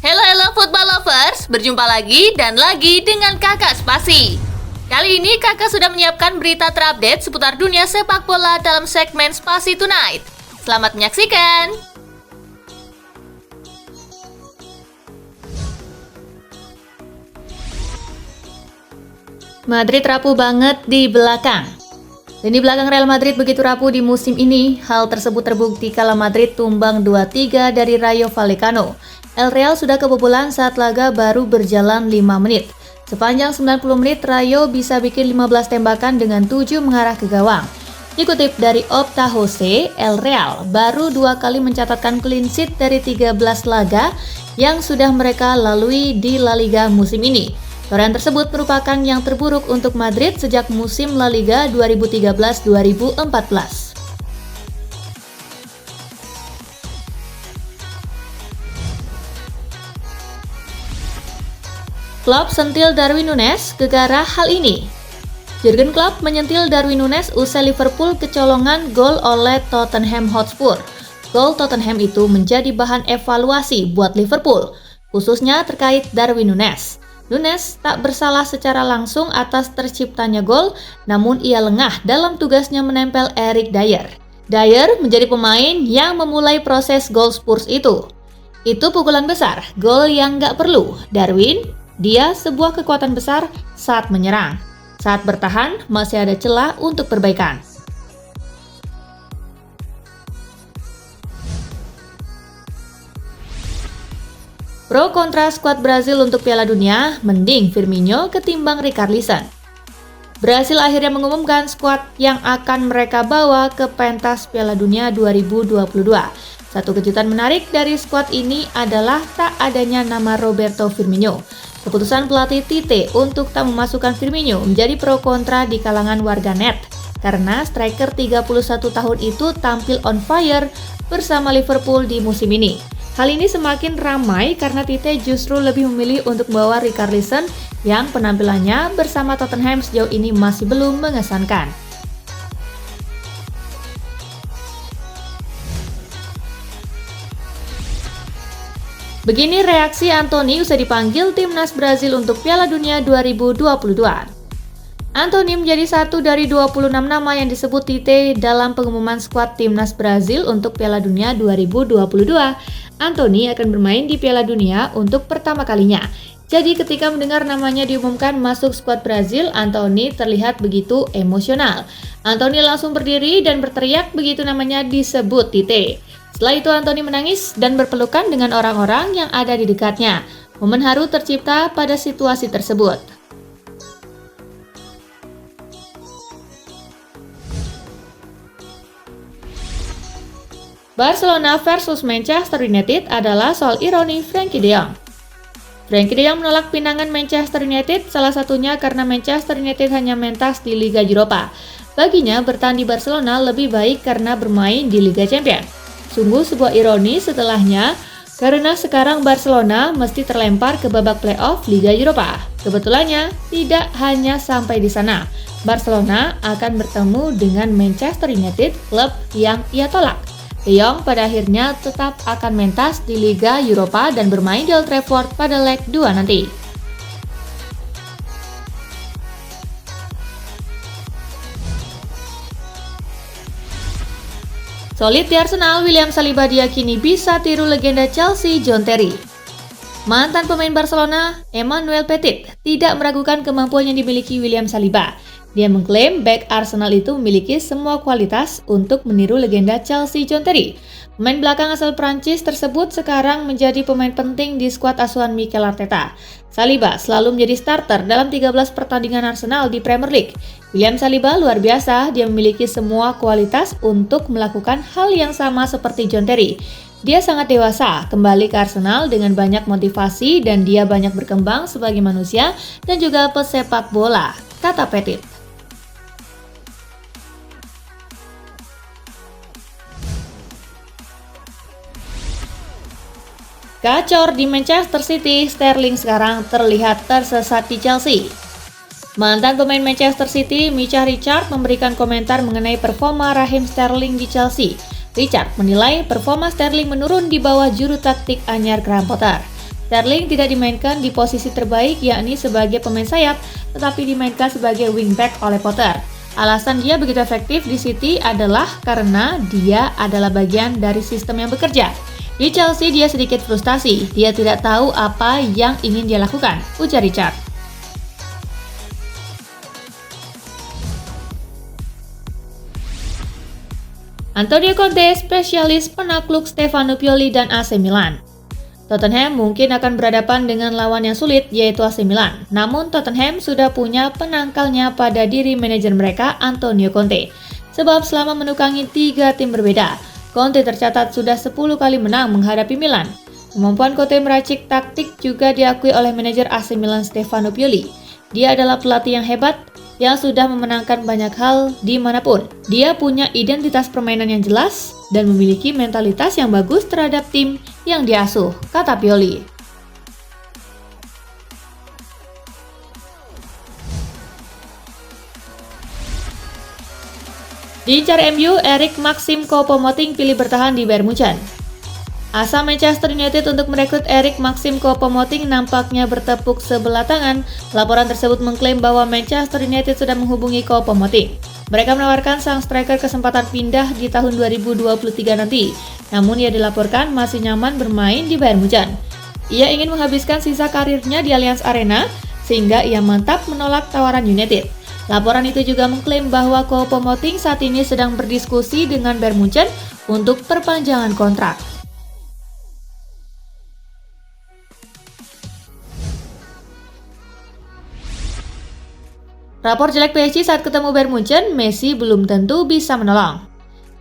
Halo football lovers, berjumpa lagi dengan Kakak Spasi. Kali ini Kakak sudah menyiapkan berita terupdate seputar dunia sepak bola dalam segmen Spasi Tonight. Selamat menyaksikan. Madrid rapuh banget di belakang. Lini belakang Real Madrid begitu rapuh di musim ini. Hal tersebut terbukti kala Madrid tumbang 2-3 dari Rayo Vallecano. El Real sudah kebobolan saat laga baru berjalan 5 menit. Sepanjang 90 menit, Rayo bisa bikin 15 tembakan dengan 7 mengarah ke gawang. Dikutip dari Opta Jose, El Real baru 2 kali mencatatkan clean sheet dari 13 laga yang sudah mereka lalui di La Liga musim ini. Torehan tersebut merupakan yang terburuk untuk Madrid sejak musim La Liga 2013-2014. Klopp sentil Darwin Núñez, gegara hal ini. Jurgen Klopp menyentil Darwin Núñez usai Liverpool kecolongan gol oleh Tottenham Hotspur. Gol Tottenham itu menjadi bahan evaluasi buat Liverpool, khususnya terkait Darwin Núñez. Núñez tak bersalah secara langsung atas terciptanya gol, namun ia lengah dalam tugasnya menempel Eric Dier. Dier menjadi pemain yang memulai proses gol Spurs itu. Itu pukulan besar, gol yang gak perlu. Darwin, dia sebuah kekuatan besar saat menyerang. Saat bertahan, masih ada celah untuk perbaikan. Pro kontra skuad Brazil untuk Piala Dunia, mending Firmino ketimbang Richarlison. Brasil akhirnya mengumumkan skuad yang akan mereka bawa ke pentas Piala Dunia 2022. Satu kejutan menarik dari skuad ini adalah tak adanya nama Roberto Firmino. Keputusan pelatih Tite untuk tak memasukkan Firmino menjadi pro kontra di kalangan warganet, karena striker 31 tahun itu tampil on fire bersama Liverpool di musim ini. Hal ini semakin ramai karena Tite justru lebih memilih untuk membawa Richarlison yang penampilannya bersama Tottenham sejauh ini masih belum mengesankan. Begini reaksi Antony usai dipanggil timnas Brazil untuk Piala Dunia 2022. Antony menjadi satu dari 26 nama yang disebut Tite dalam pengumuman skuad timnas Brazil untuk Piala Dunia 2022. Antony akan bermain di Piala Dunia untuk pertama kalinya. Jadi ketika mendengar namanya diumumkan masuk skuad Brazil, Antony terlihat begitu emosional. Antony langsung berdiri dan berteriak begitu namanya disebut Tite. Setelah itu Antony menangis dan berpelukan dengan orang-orang yang ada di dekatnya. Momen haru tercipta pada situasi tersebut. Barcelona versus Manchester United adalah soal ironi Frenkie de Jong. Frenkie de Jong menolak pinangan Manchester United, salah satunya karena Manchester United hanya mentas di Liga Eropa. Baginya bertahan di Barcelona lebih baik karena bermain di Liga Champions. Sungguh sebuah ironi setelahnya, karena sekarang Barcelona mesti terlempar ke babak playoff Liga Eropa. Kebetulannya tidak hanya sampai di sana. Barcelona akan bertemu dengan Manchester United, klub yang ia tolak. De Jong pada akhirnya tetap akan mentas di Liga Eropa dan bermain di Old Trafford pada leg 2 nanti. Solid di Arsenal, William Saliba diyakini bisa tiru legenda Chelsea John Terry. Mantan pemain Barcelona, Emmanuel Petit, tidak meragukan kemampuan yang dimiliki William Saliba. Dia mengklaim bek Arsenal itu memiliki semua kualitas untuk meniru legenda Chelsea John Terry. Pemain belakang asal Prancis tersebut sekarang menjadi pemain penting di skuad asuhan Mikel Arteta. Saliba selalu menjadi starter dalam 13 pertandingan Arsenal di Premier League. William Saliba luar biasa, dia memiliki semua kualitas untuk melakukan hal yang sama seperti John Terry. Dia sangat dewasa, kembali ke Arsenal dengan banyak motivasi dan dia banyak berkembang sebagai manusia dan juga pesepak bola, kata Petit. Gacor di Manchester City, Sterling sekarang terlihat tersesat di Chelsea. Mantan pemain Manchester City, Micah Richards memberikan komentar mengenai performa Raheem Sterling di Chelsea. Richard menilai performa Sterling menurun di bawah juru taktik anyar Graham Potter. Sterling tidak dimainkan di posisi terbaik yakni sebagai pemain sayap, tetapi dimainkan sebagai wingback oleh Potter. Alasan dia begitu efektif di City adalah karena dia adalah bagian dari sistem yang bekerja. Di Chelsea dia sedikit frustasi, dia tidak tahu apa yang ingin dia lakukan, ujar Richard. Antonio Conte, spesialis penakluk Stefano Pioli dan AC Milan. Tottenham mungkin akan berhadapan dengan lawan yang sulit, yaitu AC Milan. Namun Tottenham sudah punya penangkalnya pada diri manajer mereka, Antonio Conte. Sebab selama menukangi 3 tim berbeda, Conte tercatat sudah 10 kali menang menghadapi Milan. Kemampuan Conte meracik taktik juga diakui oleh manajer AC Milan Stefano Pioli. Dia adalah pelatih yang hebat, yang sudah memenangkan banyak hal dimanapun. Dia punya identitas permainan yang jelas dan memiliki mentalitas yang bagus terhadap tim yang diasuh, kata Pioli. Diincar MU, Erik Maxim Choupo-Moting pilih bertahan di Bayern Munchen. Asa Manchester United untuk merekrut Erik Maxim Choupo-Moting nampaknya bertepuk sebelah tangan. Laporan tersebut mengklaim bahwa Manchester United sudah menghubungi Choupo-Moting. Mereka menawarkan sang striker kesempatan pindah di tahun 2023 nanti. Namun ia dilaporkan masih nyaman bermain di Bayern Munchen. Ia ingin menghabiskan sisa karirnya di Allianz Arena, sehingga ia mantap menolak tawaran United. Laporan itu juga mengklaim bahwa Choupo-Moting saat ini sedang berdiskusi dengan Bayern Munchen untuk perpanjangan kontrak. Rapor jelek PSG saat ketemu Bayern Munchen, Messi belum tentu bisa menolong.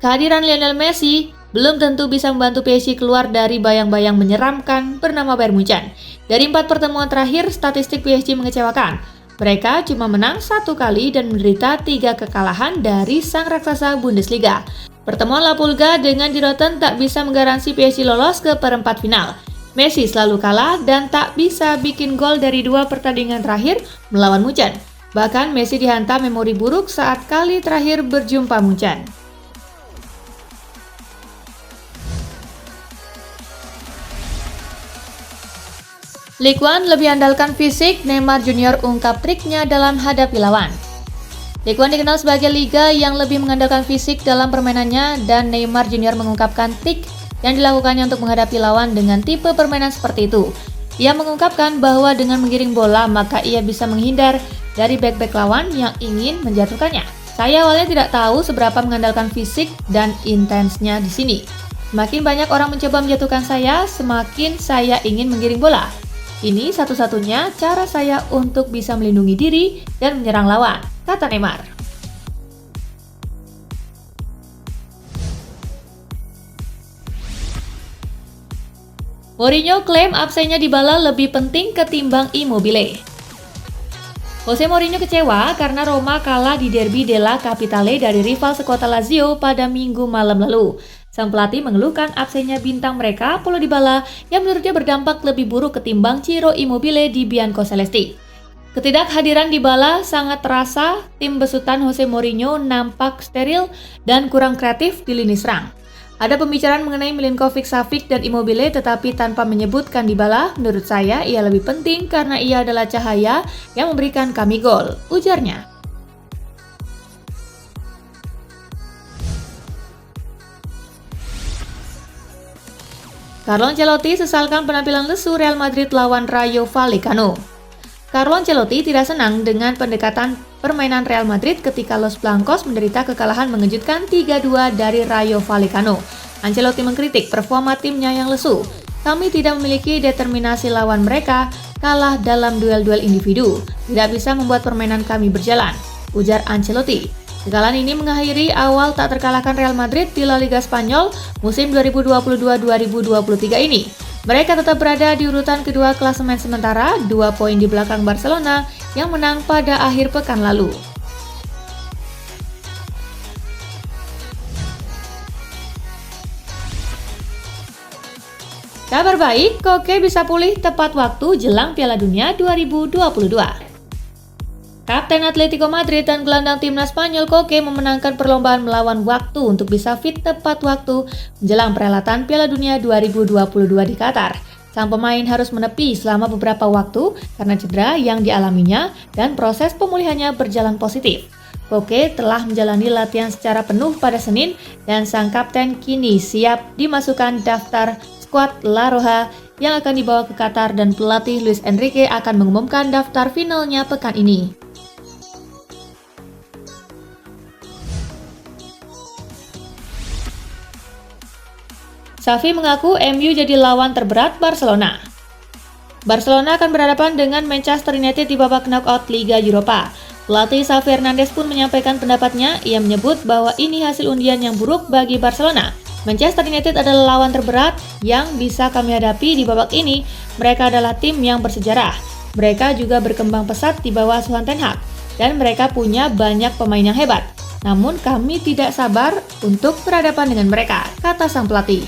Kehadiran Lionel Messi belum tentu bisa membantu PSG keluar dari bayang-bayang menyeramkan bernama Bayern Munchen. Dari 4 pertemuan terakhir, statistik PSG mengecewakan. Mereka cuma menang 1 kali dan menderita 3 kekalahan dari sang raksasa Bundesliga. Pertemuan La Pulga dengan Giroud tak bisa menggaransi PSG lolos ke perempat final. Messi selalu kalah dan tak bisa bikin gol dari 2 pertandingan terakhir melawan Munchen. Bahkan Messi dihantam memori buruk saat kali terakhir berjumpa Munchen. Ligue 1 lebih andalkan fisik, Neymar Junior ungkap triknya dalam hadapi lawan. Ligue 1 dikenal sebagai liga yang lebih mengandalkan fisik dalam permainannya dan Neymar Junior mengungkapkan trik yang dilakukannya untuk menghadapi lawan dengan tipe permainan seperti itu. Ia mengungkapkan bahwa dengan menggiring bola maka ia bisa menghindar dari bek-bek lawan yang ingin menjatuhkannya. Saya awalnya tidak tahu seberapa mengandalkan fisik dan intensnya di sini. Semakin banyak orang mencoba menjatuhkan saya, semakin saya ingin menggiring bola. Ini satu-satunya cara saya untuk bisa melindungi diri dan menyerang lawan, kata Neymar. Mourinho klaim absennya Dybala lebih penting ketimbang Immobile. Jose Mourinho kecewa karena Roma kalah di Derby della Capitale dari rival sekota Lazio pada Minggu malam lalu. Sang pelatih mengeluhkan absennya bintang mereka, Paulo Dybala, yang menurutnya berdampak lebih buruk ketimbang Ciro Immobile di Biancocelesti. Ketidakhadiran Dybala sangat terasa, tim besutan Jose Mourinho nampak steril dan kurang kreatif di lini serang. Ada pembicaraan mengenai Milinkovic-Savic dan Immobile tetapi tanpa menyebutkan Dybala, menurut saya ia lebih penting karena ia adalah cahaya yang memberikan kami gol, ujarnya. Carlo Ancelotti sesalkan penampilan lesu Real Madrid lawan Rayo Vallecano. Carlo Ancelotti tidak senang dengan pendekatan permainan Real Madrid ketika Los Blancos menderita kekalahan mengejutkan 3-2 dari Rayo Vallecano. Ancelotti mengkritik performa timnya yang lesu. Kami tidak memiliki determinasi lawan mereka, kalah dalam duel-duel individu. Tidak bisa membuat permainan kami berjalan, ujar Ancelotti. Kekalahan ini mengakhiri awal tak terkalahkan Real Madrid di La Liga Spanyol musim 2022-2023 ini. Mereka tetap berada di urutan kedua klasemen sementara, 2 poin di belakang Barcelona yang menang pada akhir pekan lalu. Kabar baik, Koke bisa pulih tepat waktu jelang Piala Dunia 2022. Kapten Atletico Madrid dan gelandang timnas Spanyol Koke memenangkan perlombaan melawan waktu untuk bisa fit tepat waktu menjelang perhelatan Piala Dunia 2022 di Qatar. Sang pemain harus menepi selama beberapa waktu karena cedera yang dialaminya dan proses pemulihannya berjalan positif. Koke telah menjalani latihan secara penuh pada Senin dan sang kapten kini siap dimasukkan daftar skuad La Roja yang akan dibawa ke Qatar dan pelatih Luis Enrique akan mengumumkan daftar finalnya pekan ini. Xavi mengaku MU jadi lawan terberat Barcelona. Barcelona akan berhadapan dengan Manchester United di babak knockout Liga Eropa. Pelatih Xavi Hernandez pun menyampaikan pendapatnya. Ia menyebut bahwa ini hasil undian yang buruk bagi Barcelona. Manchester United adalah lawan terberat yang bisa kami hadapi di babak ini. Mereka adalah tim yang bersejarah. Mereka juga berkembang pesat di bawah asuhan Ten Hag. Dan mereka punya banyak pemain yang hebat. Namun kami tidak sabar untuk berhadapan dengan mereka, kata sang pelatih.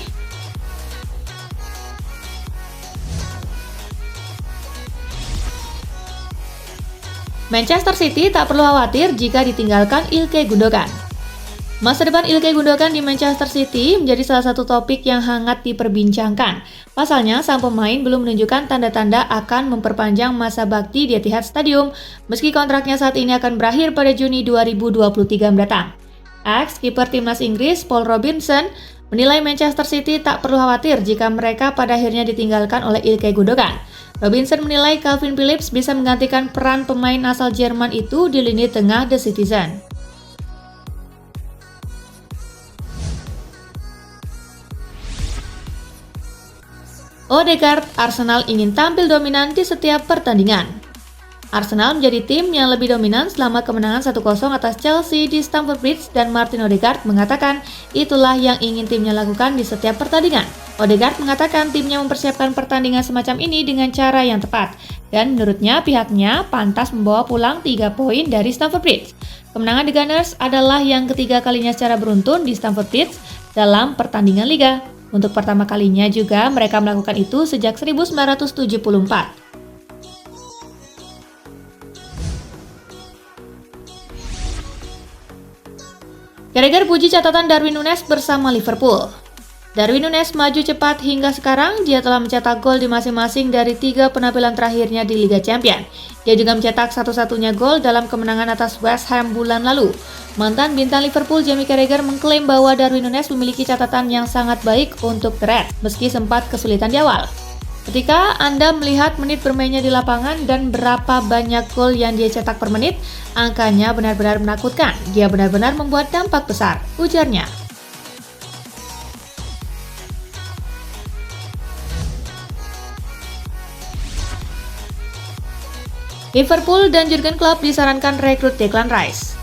Manchester City tak perlu khawatir jika ditinggalkan Ilkay Gundogan. Masa depan Ilkay Gundogan di Manchester City menjadi salah satu topik yang hangat diperbincangkan. Pasalnya, sang pemain belum menunjukkan tanda-tanda akan memperpanjang masa bakti di Etihad Stadium, meski kontraknya saat ini akan berakhir pada Juni 2023 mendatang. Ex-kiper timnas Inggris Paul Robinson menilai Manchester City tak perlu khawatir jika mereka pada akhirnya ditinggalkan oleh Ilkay Gundogan. Robinson menilai Calvin Phillips bisa menggantikan peran pemain asal Jerman itu di lini tengah The Citizen. Odegaard, Arsenal ingin tampil dominan di setiap pertandingan. Arsenal menjadi tim yang lebih dominan selama kemenangan 1-0 atas Chelsea di Stamford Bridge dan Martin Odegaard mengatakan itulah yang ingin timnya lakukan di setiap pertandingan. Odegaard mengatakan timnya mempersiapkan pertandingan semacam ini dengan cara yang tepat dan menurutnya pihaknya pantas membawa pulang 3 poin dari Stamford Bridge. Kemenangan The Gunners adalah yang ketiga kalinya secara beruntun di Stamford Bridge dalam pertandingan Liga. Untuk pertama kalinya juga mereka melakukan itu sejak 1974. Carragher puji catatan Darwin Núñez bersama Liverpool. Darwin Núñez maju cepat hingga sekarang, dia telah mencetak gol di masing-masing dari 3 penampilan terakhirnya di Liga Champions. Dia juga mencetak satu-satunya gol dalam kemenangan atas West Ham bulan lalu. Mantan bintang Liverpool Jamie Carragher mengklaim bahwa Darwin Núñez memiliki catatan yang sangat baik untuk The Reds, meski sempat kesulitan di awal. Ketika Anda melihat menit bermainnya di lapangan dan berapa banyak gol yang dia cetak per menit, angkanya benar-benar menakutkan. Dia benar-benar membuat dampak besar, ujarnya. Liverpool dan Jurgen Klopp disarankan rekrut Declan Rice.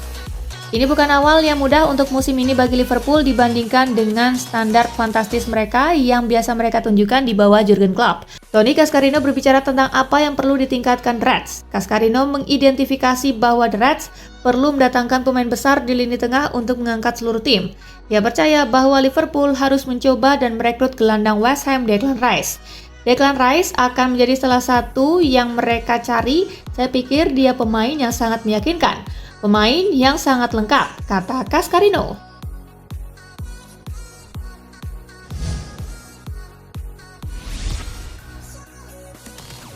Ini bukan awal yang mudah untuk musim ini bagi Liverpool dibandingkan dengan standar fantastis mereka yang biasa mereka tunjukkan di bawah Jurgen Klopp. Tony Cascarino berbicara tentang apa yang perlu ditingkatkan The Reds. Cascarino mengidentifikasi bahwa The Reds perlu mendatangkan pemain besar di lini tengah untuk mengangkat seluruh tim. Dia percaya bahwa Liverpool harus mencoba dan merekrut gelandang West Ham Declan Rice. Declan Rice akan menjadi salah satu yang mereka cari. Saya pikir dia pemain yang sangat meyakinkan. Pemain yang sangat lengkap, kata Cascarino.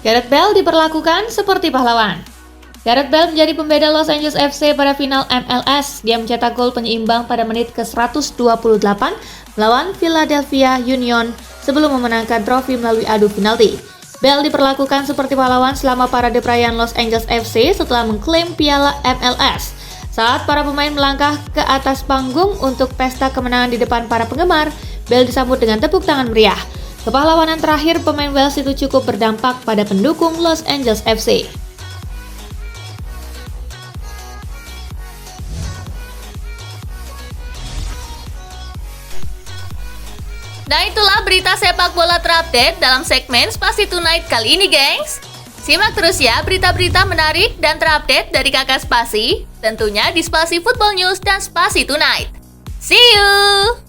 Gareth Bale diperlakukan seperti pahlawan. Gareth Bale menjadi pembeda Los Angeles FC pada final MLS. Dia mencetak gol penyeimbang pada menit ke-128 melawan Philadelphia Union sebelum memenangkan trofi melalui adu penalti. Bale diperlakukan seperti pahlawan selama parade perayaan Los Angeles FC setelah mengklaim piala MLS. Saat para pemain melangkah ke atas panggung untuk pesta kemenangan di depan para penggemar, Bale disambut dengan tepuk tangan meriah. Kepahlawanan terakhir pemain Wales itu cukup berdampak pada pendukung Los Angeles FC. Nah itulah berita sepak bola terupdate dalam segmen Spasi Tonight kali ini, gengs. Simak terus ya berita-berita menarik dan terupdate dari kakak Spasi, tentunya di Spasi Football News dan Spasi Tonight. See you!